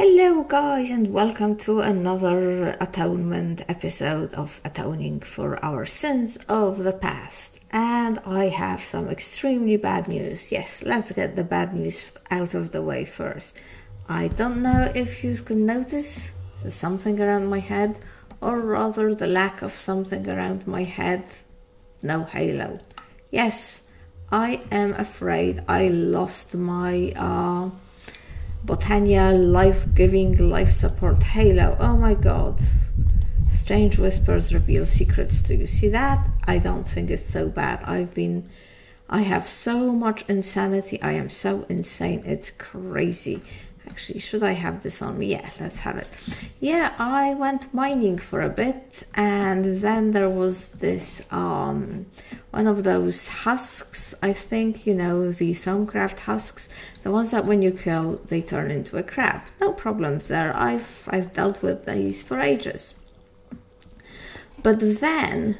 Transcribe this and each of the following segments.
Hello guys, and welcome to another Atonement episode of Atoning for our sins of the past. And I have some extremely bad news. Yes, let's get the bad news out of the way first. I don't know if you can notice there's something around my head, or rather the lack of something around my head. No halo. Yes, I am afraid I lost my Botania life-giving, life-support halo. Oh my god. Strange whispers reveal secrets to you. See that? I don't think it's so bad. I have so much insanity. I am so insane. It's crazy. Actually, should I have this on me? Yeah, let's have it. Yeah, I went mining for a bit, and then there was this one of those husks, I think, you know, the Thaumcraft husks, the ones that when you kill they turn into a crab. No problems there. I've dealt with these for ages. But then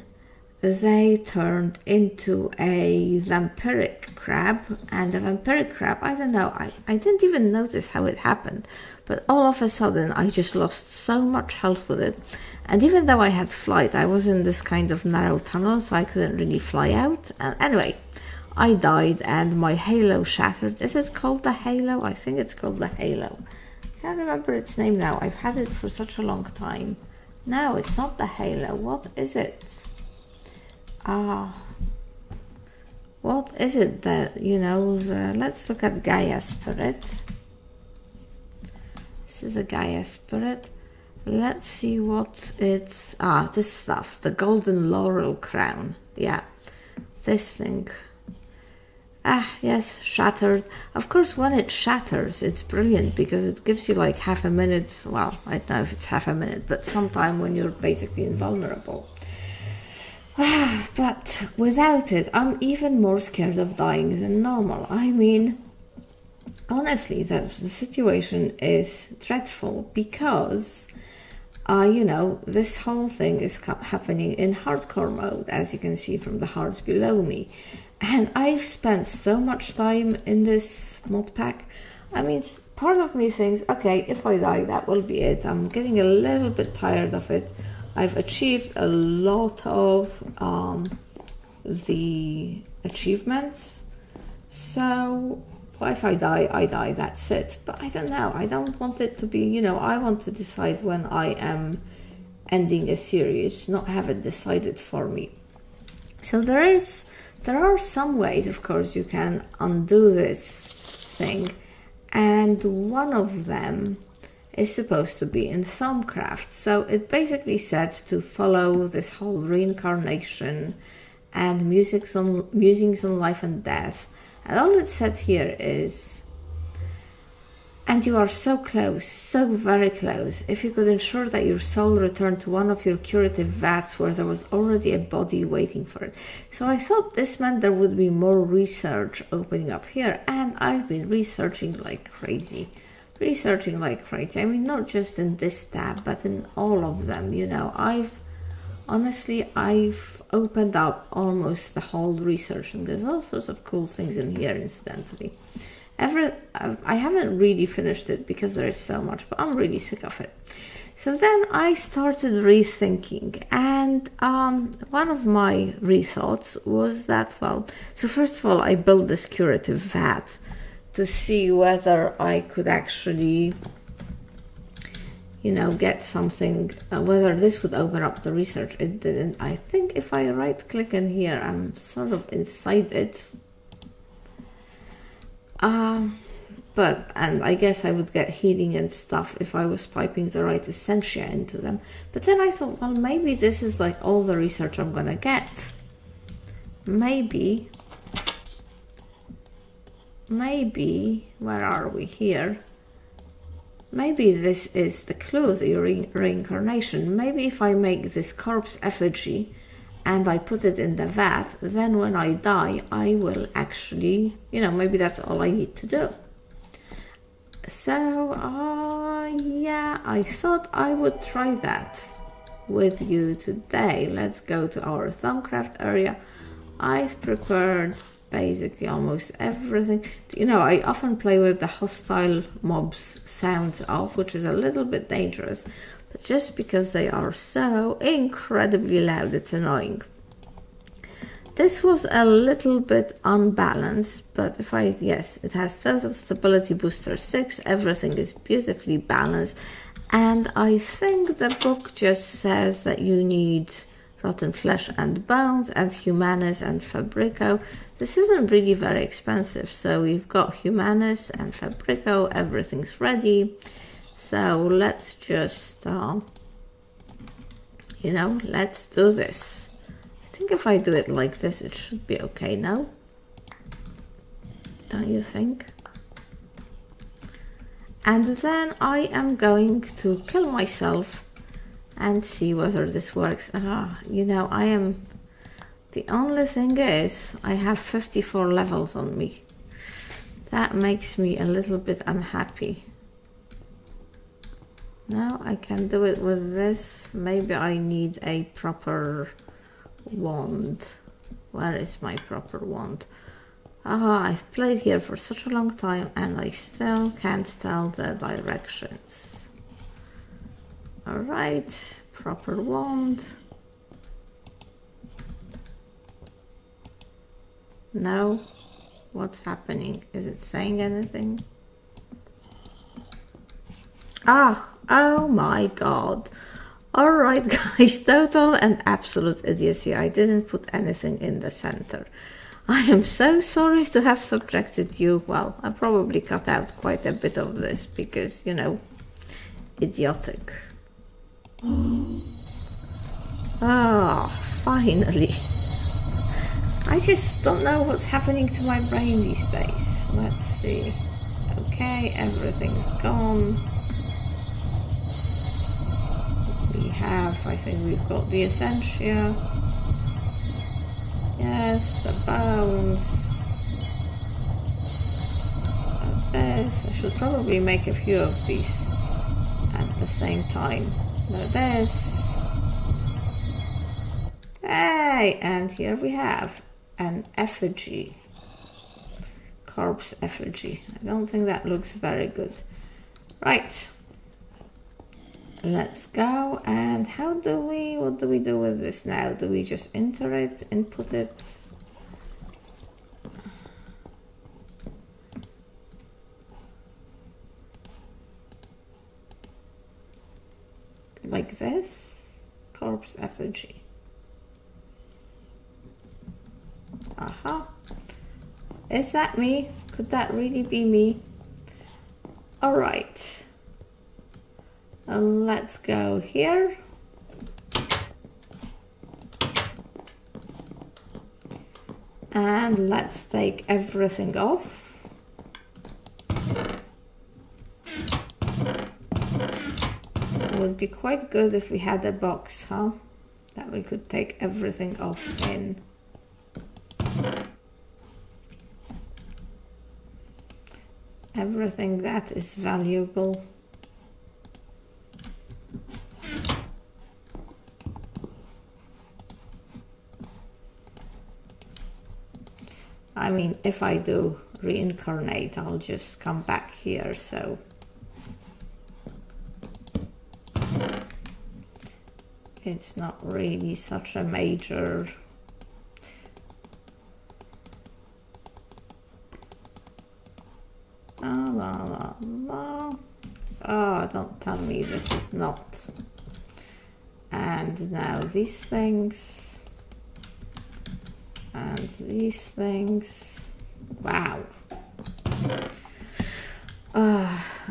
they turned into a vampiric crab, and a vampiric crab, I don't know, I didn't even notice how it happened, but all of a sudden I just lost so much health with it. And even though I had flight, I was in this kind of narrow tunnel, so I couldn't really fly out. And anyway, I died and my halo shattered. Is it called the halo? I think it's called the halo. Can't remember its name now. I've had it for such a long time. No, it's not the halo. What is it? What is it that, you know, let's look at Gaia Spirit. This is a Gaia Spirit. Let's see what it's, this stuff, the golden laurel crown. Yeah, this thing. Yes, shattered. Of course, when it shatters, it's brilliant because it gives you like half a minute, well, I don't know if it's half a minute, but sometime when you're basically invulnerable. But without it, I'm even more scared of dying than normal. I mean, honestly, the situation is dreadful because, you know, this whole thing is happening in hardcore mode, as you can see from the hearts below me. And I've spent so much time in this mod pack. I mean, part of me thinks, okay, if I die, that will be it. I'm getting a little bit tired of it. I've achieved a lot of the achievements, so if I die, that's it. But I don't know, I don't want it to be, you know, I want to decide when I am ending a series, not have it decided for me. So there are some ways, of course, you can undo this thing, and one of them is supposed to be in Thaumcraft. So it basically said to follow this whole reincarnation and musings on life and death. And all it said here is, and you are so close, so very close. If you could ensure that your soul returned to one of your curative vats where there was already a body waiting for it. So I thought this meant there would be more research opening up here, and I've been researching like crazy. I mean, not just in this tab, but in all of them, you know. I've opened up almost the whole research, and there's all sorts of cool things in here, incidentally. I haven't really finished it because there is so much, but I'm really sick of it. So then I started rethinking, and one of my rethoughts was that, well, so first of all, I built this curative vat to see whether I could actually, you know, get something, whether this would open up the research. It didn't. I think if I right click in here, I'm sort of inside it. And I guess I would get healing and stuff if I was piping the right essentia into them. But then I thought, well, maybe this is like all the research I'm gonna get. Maybe, where are we here? Maybe this is the clue, the reincarnation. Maybe if I make this corpse effigy and I put it in the vat, then when I die, I will actually, you know, maybe that's all I need to do. So, yeah, I thought I would try that with you today. Let's go to our Thaumcraft area. I've prepared basically almost everything. You know, I often play with the hostile mobs sounds off, which is a little bit dangerous, but just because they are so incredibly loud, it's annoying. This was a little bit unbalanced, but if I, yes, it has total stability booster 6, everything is beautifully balanced, and I think the book just says that you need rotten flesh and bones and humanus and fabrico. This isn't really very expensive, so we've got humanus and fabrico, everything's ready. So let's just, you know, let's do this. I think if I do it like this, it should be okay now. Don't you think? And then I am going to kill myself and see whether this works. You know, the only thing is I have 54 levels on me. That makes me a little bit unhappy. Now I can do it with this. Maybe I need a proper wand. Where is my proper wand? I've played here for such a long time and I still can't tell the directions. Alright, proper wand. No? What's happening? Is it saying anything? Oh my god. Alright guys, total and absolute idiocy. I didn't put anything in the center. I am so sorry to have subjected you. Well, I probably cut out quite a bit of this because, you know, idiotic. Finally. I just don't know what's happening to my brain these days. Let's see. Okay, everything's gone. I think we've got the essentia. Yes, the bones. This. I should probably make a few of these at the same time. This. Hey, and here we have an effigy. Corpse effigy. I don't think that looks very good. Right. Let's go. And what do we do with this now? Do we just enter it, input it? Like this? Corpse effigy. Aha. Is that me? Could that really be me? All right. Let's go here. And let's take everything off. It would be quite good if we had a box, huh? That we could take everything off in. Everything that is valuable. I mean, if I do reincarnate, I'll just come back here, so. It's not really such a major. Oh, don't tell me this is not. And now these things. And these things. Wow.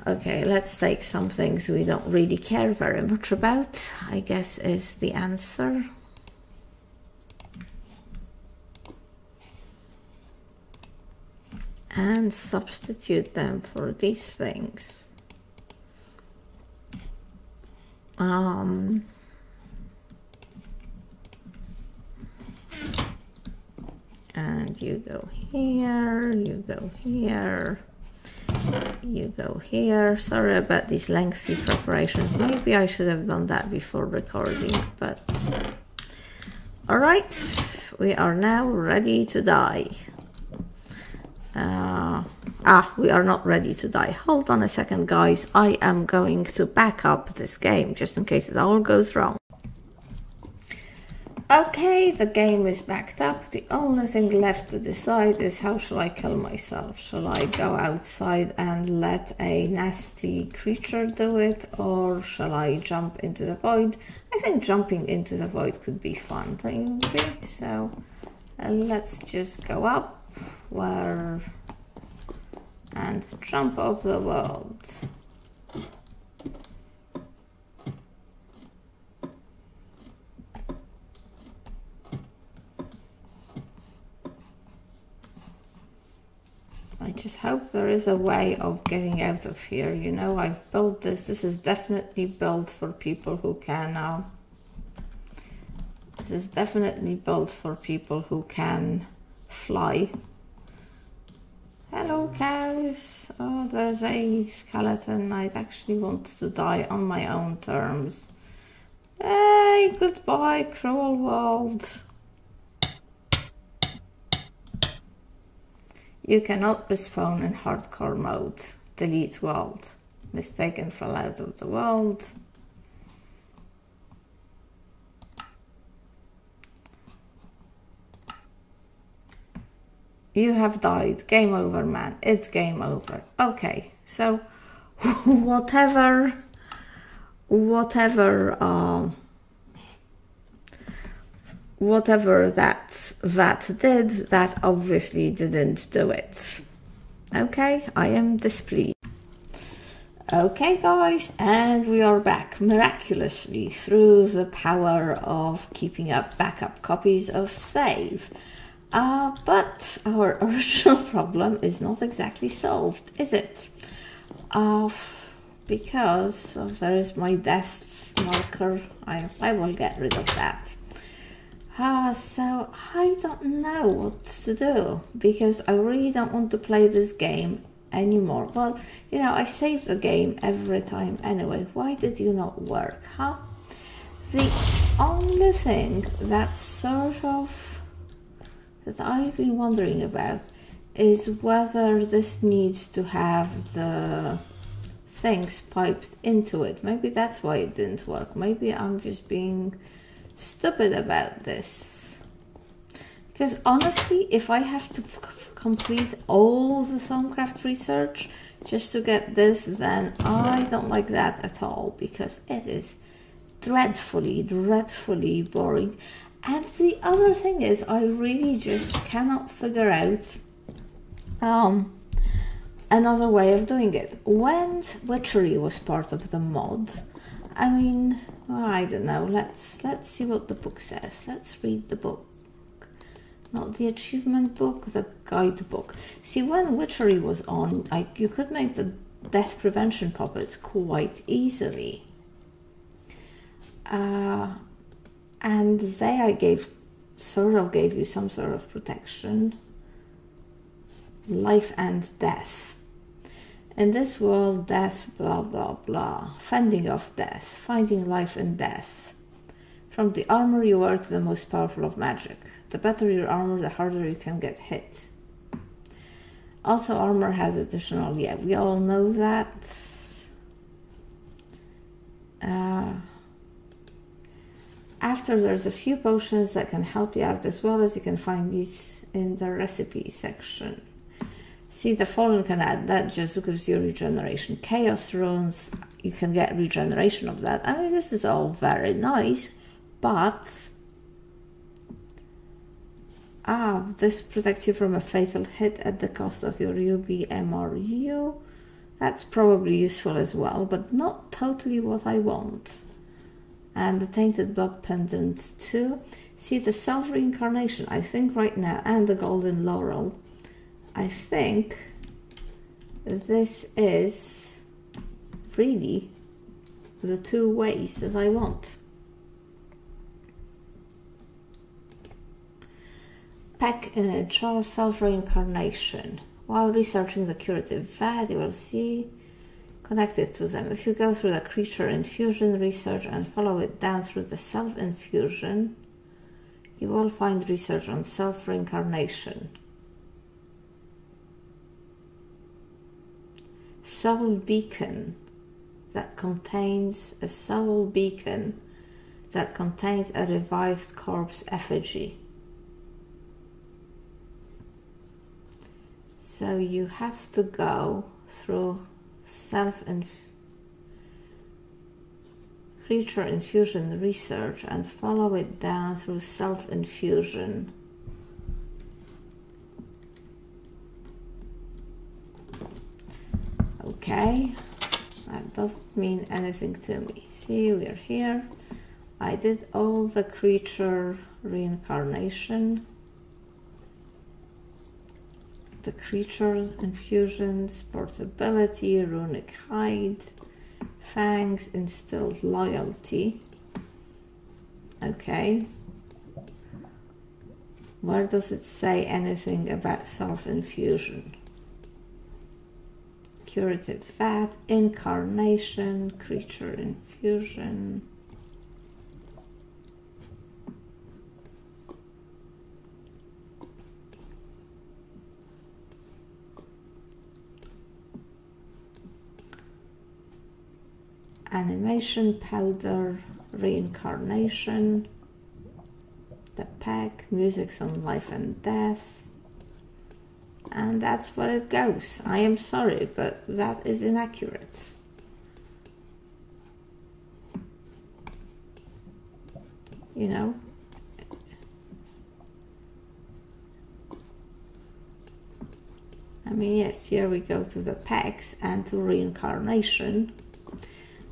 Okay, let's take some things we don't really care very much about, I guess is the answer. And substitute them for these things. And you go here, you go here, you go here. Sorry about these lengthy preparations. Maybe I should have done that before recording, but all right, we are now ready to die. We are not ready to die. Hold on a second, guys. I am going to back up this game just in case it all goes wrong. Okay, the game is backed up. The only thing left to decide is how shall I kill myself? Shall I go outside and let a nasty creature do it, or shall I jump into the void? I think jumping into the void could be fun, don't you agree? So let's just go up and jump off the world. I just hope there is a way of getting out of here. You know, I've built this. This is definitely built for people who can. This is definitely built for people who can fly. Hello, cows. Oh, there's a skeleton. I'd actually want to die on my own terms. Hey, goodbye, cruel world. You cannot respawn in hardcore mode. Delete world. Mistaken fell out of the world. You have died. Game over, man. It's game over. Okay, so whatever that did, that obviously didn't do it. Okay, I am displeased. Okay, guys, and we are back miraculously through the power of keeping up backup copies of save. But our original problem is not exactly solved, is it? Because there is my death marker. I will get rid of that. So I don't know what to do, because I really don't want to play this game anymore. Well, you know, I save the game every time anyway. Why did you not work, huh? The only thing that I've been wondering about is whether this needs to have the things piped into it. Maybe that's why it didn't work. Maybe I'm just being stupid about this, because honestly, if I have to complete all the Thaumcraft research just to get this, then I don't like that at all, because it is dreadfully boring. And the other thing is, I really just cannot figure out another way of doing it. When witchery was part of the mod, I mean, I don't know, let's see what the book says. Let's read the book. Not the achievement book, the guidebook. See, when witchery was on, you could make the death prevention puppets quite easily. And they gave you some sort of protection. Life and death. In this world, death, blah, blah, blah. Fending off death. Finding life in death. From the armor you wear to the most powerful of magic. The better your armor, the harder you can get hit. Also, armor has additional, yeah, we all know that. After, there's a few potions that can help you out, as well as you can find these in the recipe section. See, the Fallen can add that, just gives you regeneration. Chaos runes, you can get regeneration of that. I mean, this is all very nice, but this protects you from a fatal hit at the cost of your UBMRU. That's probably useful as well, but not totally what I want. And the Tainted Blood Pendant too. See, the self-reincarnation, I think right now, and the Golden Laurel, I think this is really the two ways that I want. Pack in a jar, self-reincarnation. While researching the curative vat, you will see connected to them. If you go through the creature infusion research and follow it down through the self-infusion, you will find research on self-reincarnation. soul beacon that contains a soul beacon that contains a revived corpse effigy. So you have to go through creature infusion research and follow it down through self-infusion. Okay, that doesn't mean anything to me. See, we're here. I did all the creature reincarnation, the creature infusions, portability, runic hide, fangs, instilled loyalty. Okay. Where does it say anything about self-infusion? Curative vat, incarnation, creature infusion. Animation powder, reincarnation, the pack, music's on life and death, and that's where it goes. I am sorry, but that is inaccurate. You know? I mean, yes, here we go to the packs and to reincarnation.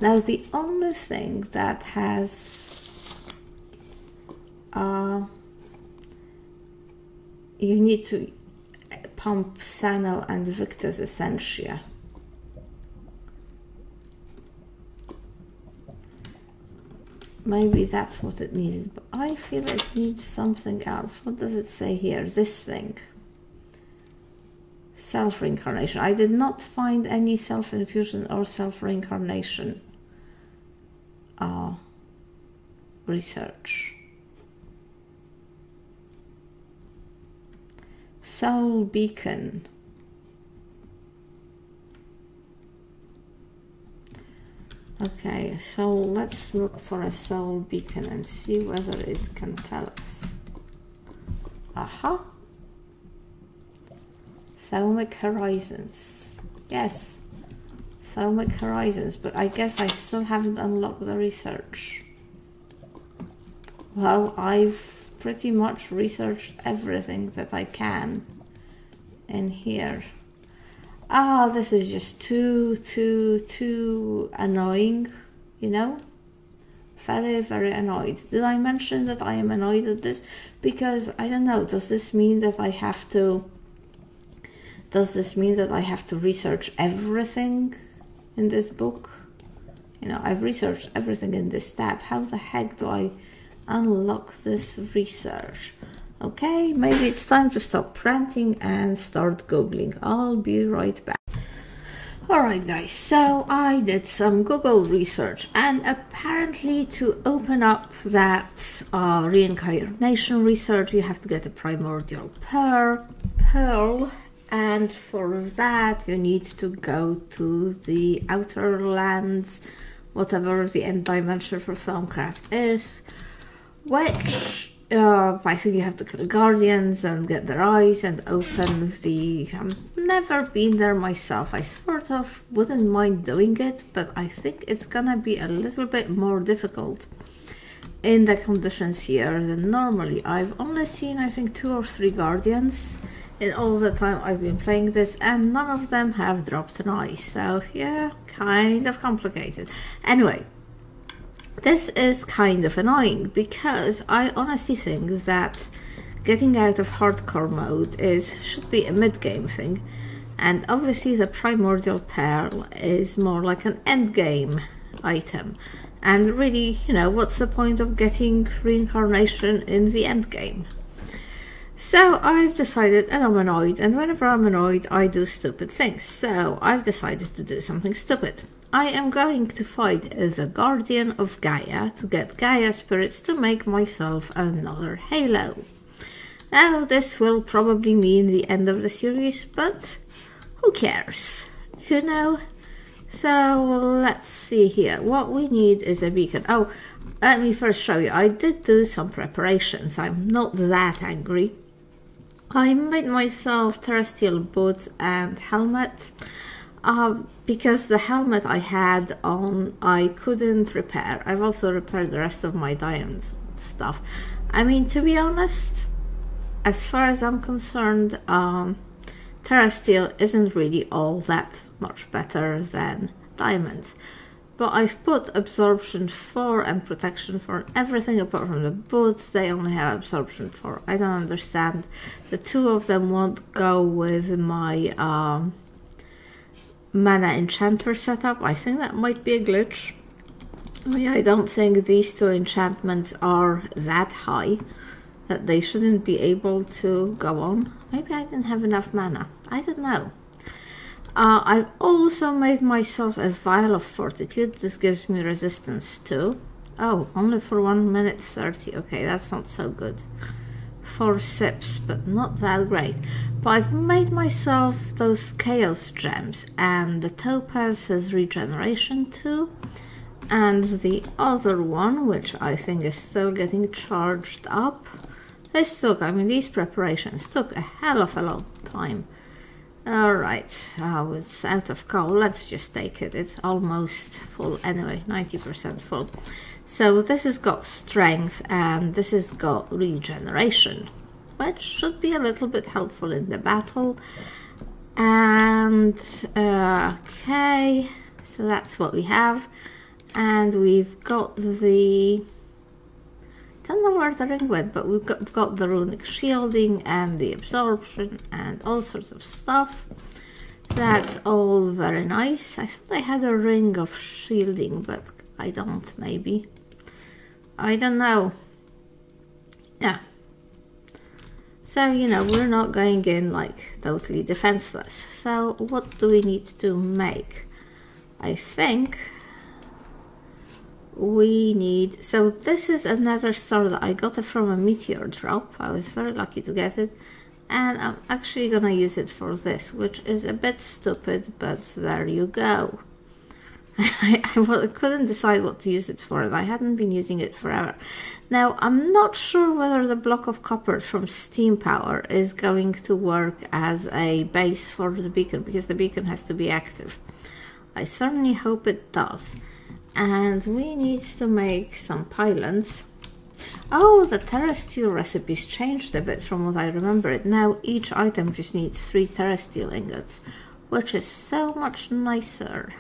Now, the only thing that has you need to pump Sano and Victor's Essentia. Maybe that's what it needed, but I feel it needs something else. What does it say here? This thing. Self-reincarnation. I did not find any self-infusion or self-reincarnation research. Soul beacon. Okay, so let's look for a soul beacon and see whether it can tell us. Aha. Thaumic horizons. Yes, Thaumic horizons, but I guess I still haven't unlocked the research. Well, I've pretty much researched everything that I can in here. Ah, this is just too annoying, you know? Very, very annoyed. Did I mention that I am annoyed at this? Because, I don't know, does this mean that I have to research everything in this book? You know, I've researched everything in this tab. How the heck do I unlock this research? Okay, maybe it's time to stop ranting and start Googling. I'll be right back. Alright guys, so I did some Google research, and apparently to open up that reincarnation research you have to get a primordial pearl, and for that you need to go to the outer lands, whatever the end dimension for Thaumcraft is, which I think you have to kill guardians and get their eyes and open the... I've never been there myself. I sort of wouldn't mind doing it, but I think it's gonna be a little bit more difficult in the conditions here than normally. I've only seen, I think, 2 or 3 guardians in all the time I've been playing this, and none of them have dropped an eye. So yeah, kind of complicated. Anyway, this is kind of annoying because I honestly think that getting out of hardcore mode should be a mid-game thing, and obviously the primordial pearl is more like an end-game item. And really, you know, what's the point of getting reincarnation in the end game? So I've decided, and I'm annoyed, and whenever I'm annoyed I do stupid things. So I've decided to do something stupid. I am going to fight the Guardian of Gaia to get Gaia spirits to make myself another Halo. Now this will probably mean the end of the series, but who cares? You know, So let's see here. What we need is a beacon. Oh, let me first show you. I did do some preparations. I'm not that angry. I made myself terrestrial boots and helmet. Because the helmet I had on, I couldn't repair. I've also repaired the rest of my diamond stuff. I mean, to be honest, as far as I'm concerned, terrestrial isn't really all that much better than diamonds. But I've put absorption 4 and protection 4 on everything apart from the boots. They only have absorption 4. I don't understand. The two of them won't go with my mana enchanter setup. I think that might be a glitch. I don't think these two enchantments are that high that they shouldn't be able to go on. Maybe I didn't have enough mana. I don't know. I've also made myself a vial of fortitude. This gives me resistance too. Oh, only for 1 minute 30. Okay, that's not so good. 4 sips, but not that great. But I've made myself those chaos gems, and the topaz has regeneration too. And the other one, which I think is still getting charged up, these preparations took a hell of a long time. Alright, it's out of coal. Let's just take it. It's almost full anyway, 90% full. So this has got strength and this has got regeneration, which should be a little bit helpful in the battle. And okay, so that's what we have. And we've got the... don't know where the ring went, but we've got the runic shielding and the absorption and all sorts of stuff. That's all very nice. I thought I had a ring of shielding, but I don't, maybe. I don't know. Yeah. So, you know, we're not going in like totally defenseless. So what do we need to make? I think we need, so this is another star that I got it from a meteor drop. I was very lucky to get it, and I'm actually gonna use it for this, which is a bit stupid, but there you go. I couldn't decide what to use it for, and I hadn't been using it forever. Now, I'm not sure whether the block of copper from steam power is going to work as a base for the beacon, because the beacon has to be active. I certainly hope it does. And we need to make some pylons. Oh, the terrestrial recipes changed a bit from what I remember it. Now each item just needs 3 terrestrial ingots, which is so much nicer.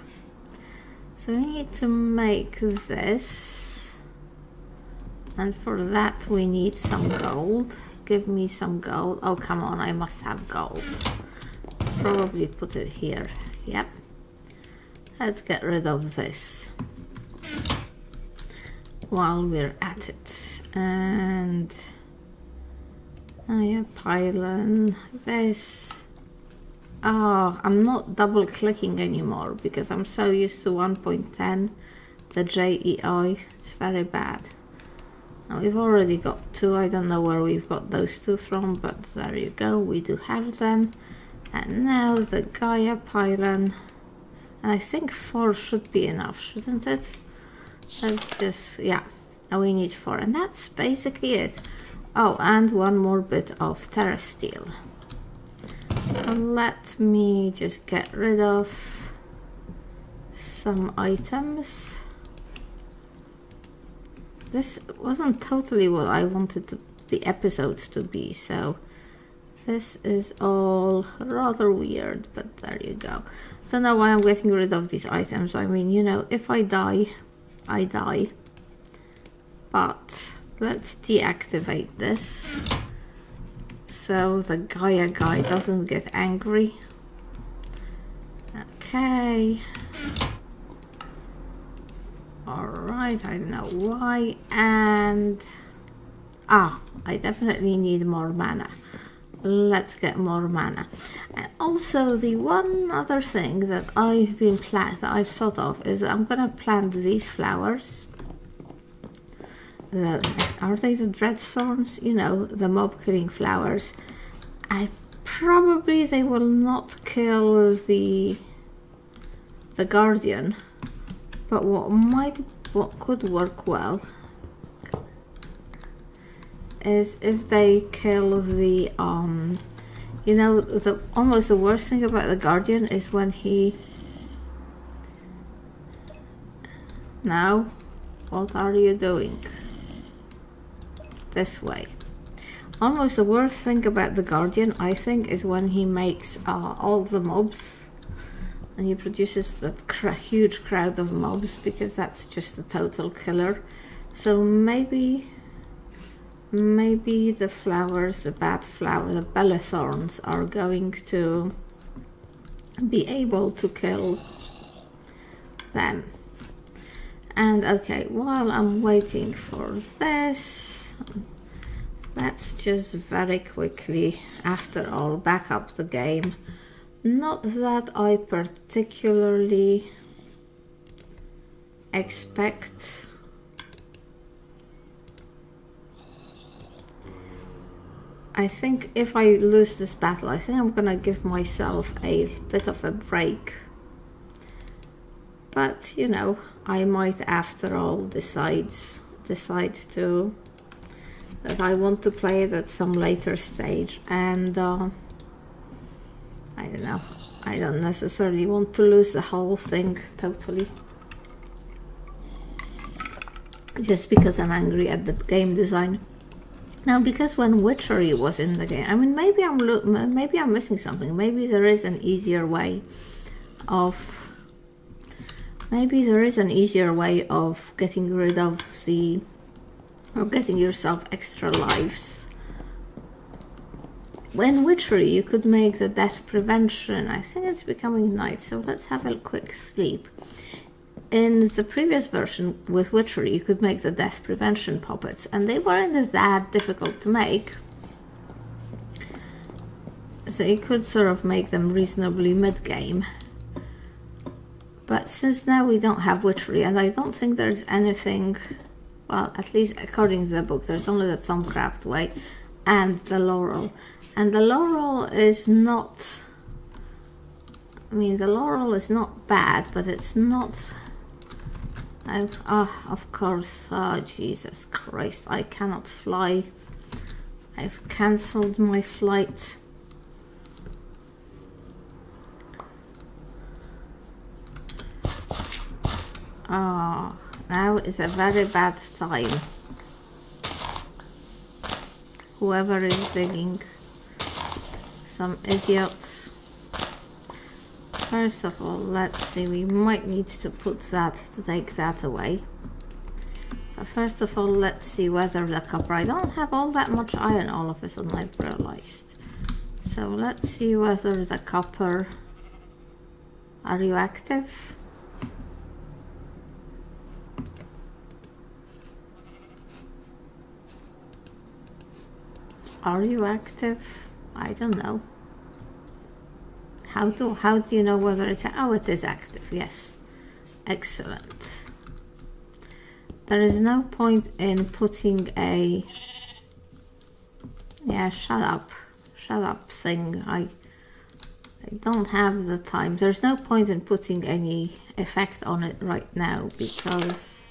So we need to make this. And for that we need some gold. Give me some gold. Oh, come on, I must have gold. Probably put it here. Yep. Let's get rid of this while we're at it. And yeah, pylon this. Oh, I'm not double clicking anymore because I'm so used to 1.10, the JEI. It's very bad. Now we've already got 2. I don't know where we've got those 2 from, but there you go, we do have them. And now the Gaia pylon. And I think 4 should be enough, shouldn't it? Let's just, yeah, now we need 4, and that's basically it. Oh, and one more bit of terrestrial. So let me just get rid of some items. This wasn't totally what I wanted the episodes to be, so this is all rather weird, but there you go. I don't know why I'm getting rid of these items. I mean, you know, if I die, I die. But let's deactivate this so the Gaia guy doesn't get angry. Okay. Alright, I don't know why. And I definitely need more mana. Let's get more mana. And also the one other thing that I've thought of is I'm gonna plant these flowers. Are they the dread storms? You know, the mob killing flowers. They will not kill the the Guardian, but what could work well is if they kill the you know, almost the worst thing about the Guardian is when he... Now, what are you doing? This way. Almost the worst thing about the Guardian, I think, is when he makes all the mobs, and he produces that huge crowd of mobs, because that's just a total killer. So maybe the flowers, the bad flower, the bellethorns, are going to be able to kill them. And okay, while I'm waiting for this, let's just very quickly, after all, back up the game. Not that I particularly expect I think if I lose this battle, I think I'm gonna give myself a bit of a break. But, you know, I might after all decide to that I want to play it at some later stage, and I don't know, I don't necessarily want to lose the whole thing totally just because I'm angry at the game design. Now, because when Witchery was in the game, I mean, maybe I'm missing something. Maybe there is an easier way of getting rid of or getting yourself extra lives. When Witchery, you could make the death prevention. I think it's becoming night, so let's have a quick sleep. In the previous version with Witchery, you could make the death prevention puppets, and they weren't that difficult to make. So you could sort of make them reasonably mid-game. But since now we don't have Witchery, and I don't think there's anything, well, at least according to the book, there's only the Thaumcraft way and the Laurel. And the Laurel is not, I mean, the Laurel is not bad, but it's not... of course, oh Jesus Christ, I cannot fly. I've cancelled my flight. Oh, now is a very bad time. Whoever is digging, some idiots. First of all, let's see, we might need to take that away. But first of all, let's see whether the copper, I don't have all that much iron all of a sudden, I've realized. So let's see whether the copper, are you active? Are you active? I don't know. How do you know whether it's... Oh, it is active, yes. Excellent. There is no point in putting a... Yeah, shut up thing. I don't have the time. There's no point in putting any effect on it right now, because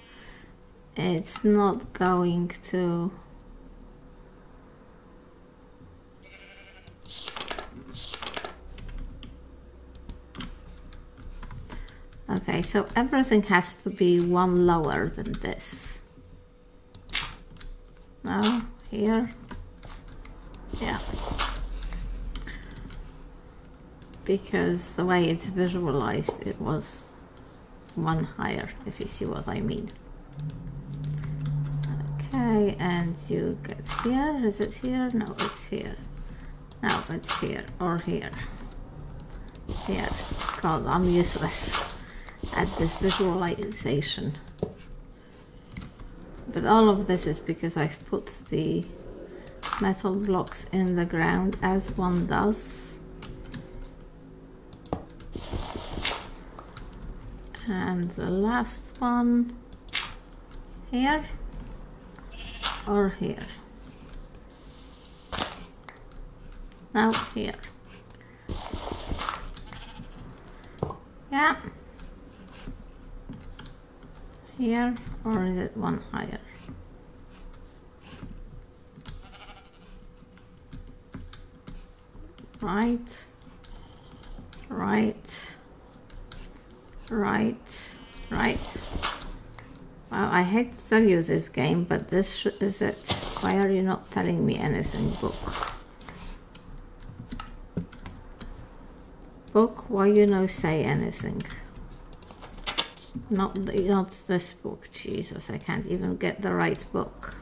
it's not going to... Okay, so everything has to be one lower than this. No, here. Yeah. Because the way it's visualized, it was one higher, if you see what I mean. Okay, and you get here. Is it here? No, it's here. No, it's here or here. Here. God, I'm useless at this visualization. But all of this is because I've put the metal blocks in the ground, as one does. And the last one here or here. Now here. Yeah. here, or is it one higher? Right, right, right, right. Well, I hate to tell you this game, but this is it. Why are you not telling me anything, book? Book, why you no say anything? Not this book, Jesus, I can't even get the right book.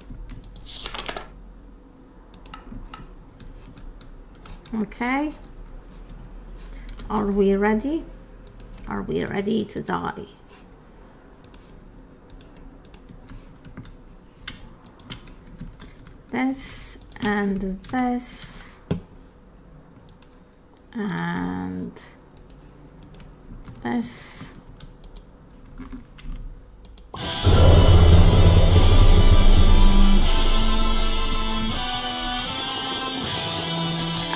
Okay. Are we ready? Are we ready to die? This and this and this.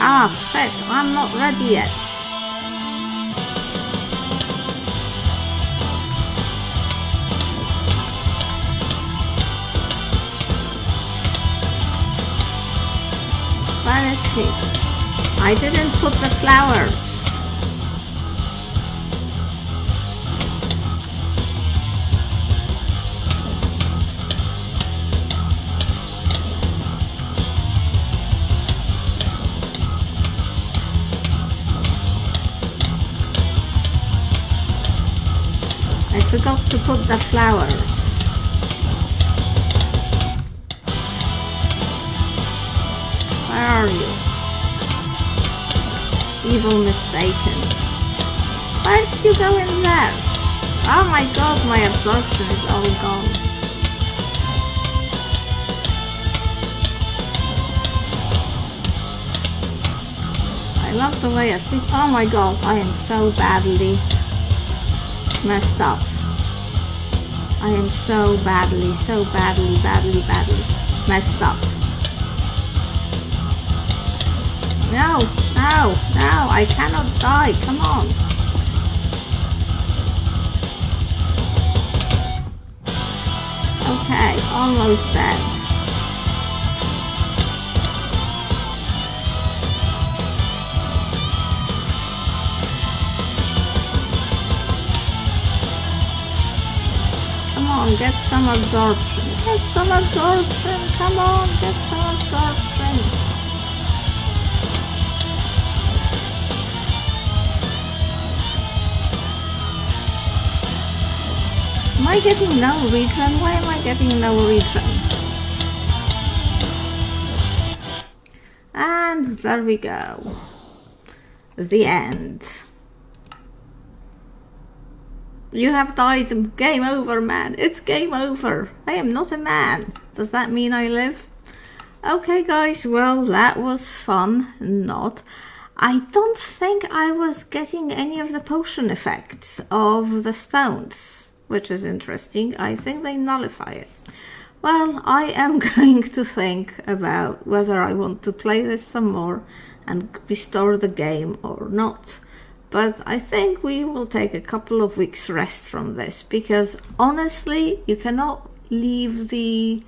Ah, shit, I'm not ready yet. Where is he? I didn't put the flowers. I forgot to put the flowers. Where are you? Evil mistaken. Where did you go in there? Oh my god, my absorption is all gone. I love the way at least. Oh my god, I am so badly messed up. I am so badly messed up. No, no, no, I cannot die, come on. Okay, almost dead. Come on, get some absorption. Get some absorption, come on, get some absorption. Am I getting no regen? Why am I getting no regen? And there we go. The end. You have died. Game over, man. It's game over. I am not a man. Does that mean I live? Okay, guys. Well, that was fun. Not. I don't think I was getting any of the potion effects of the stones, which is interesting. I think they nullify it. Well, I am going to think about whether I want to play this some more and restore the game or not. But I think we will take a couple of weeks rest from this, because honestly, you cannot leave the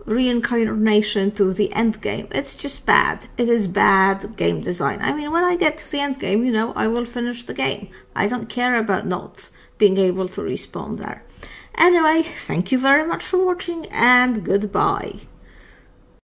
reincarnation to the end game. It's just bad. It is bad game design. I mean, when I get to the end game, you know, I will finish the game. I don't care about not being able to respawn there. Anyway, thank you very much for watching and goodbye.